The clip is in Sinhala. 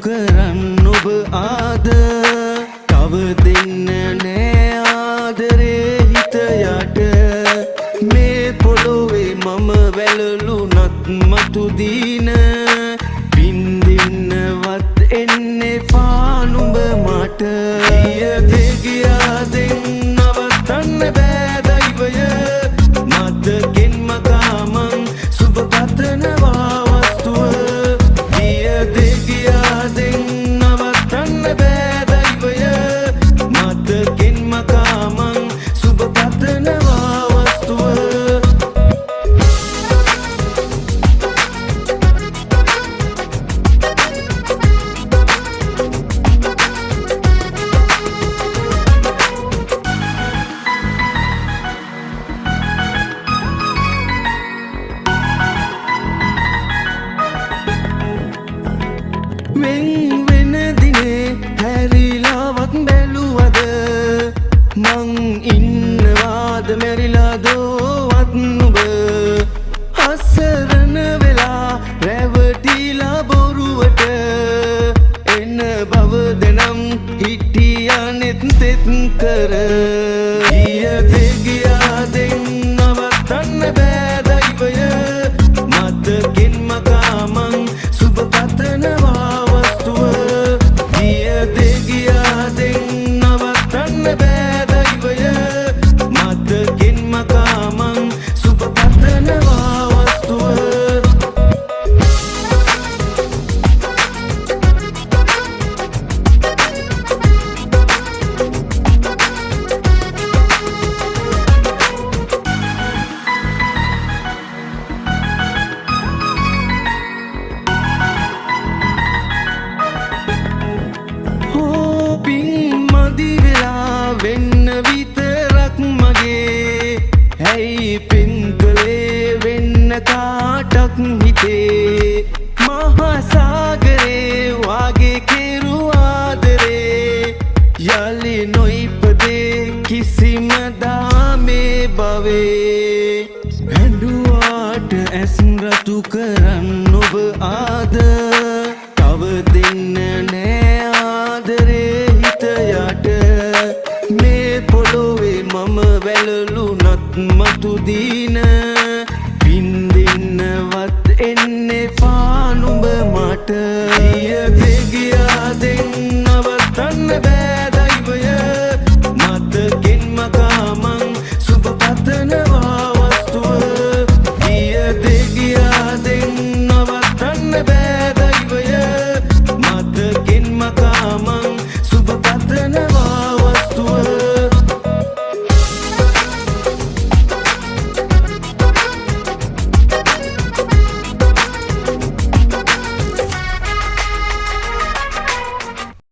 කරන්න ඔබ ආද තව දෙන්න නෑ ආදරේ හිත යට මේ පොළොවේ මම වැළලුනත් මතු දීන බින්දින්නවත් එන්නේ පානුඹ මට ගියාදෙන් නවත්තන්න බෑ දෛවය මතකෙන් මකාමං සුබ පතනවා වස්තුව ගියාදෙන් නවත්තන්න බෑ දෛවය මතකෙන් මකාමං සුබ පතනවා වස්තුව වෙන දිනේ හැරිලාවත් බැලුවද මං ඉන්නවාද මැරිලාදෝවත් නුඹ අසරණ වෙලා රැවටිලා බොරුවට එන බව දෙනම් හිටියනෙත් තෙත් කර ගියාදෙන් නවත්තන්න බෑ දෛවය මතකෙන් මකාමං සුබ පතනවා ගියාදෙන් නවත්තන්න බෑ දෛවය මතකෙන් මකාමං සුබ පතනවා වස්තුව වෙන්න විතරක් මගේ ඇයි පින් කළේ වෙන්න කාටක් හිතේ මහාසාගරේ වාගේ කෙරු ආදරේ යලි නොයිපදේ කිසිම දාමේ භවේ හැඬුවාට ඇස් රතු කරන්න ඔබ ආද තව දෙන්න නෑ ආදරේ හිත යට මේ පොළොවේ මම වැළලුනත් මතු දීන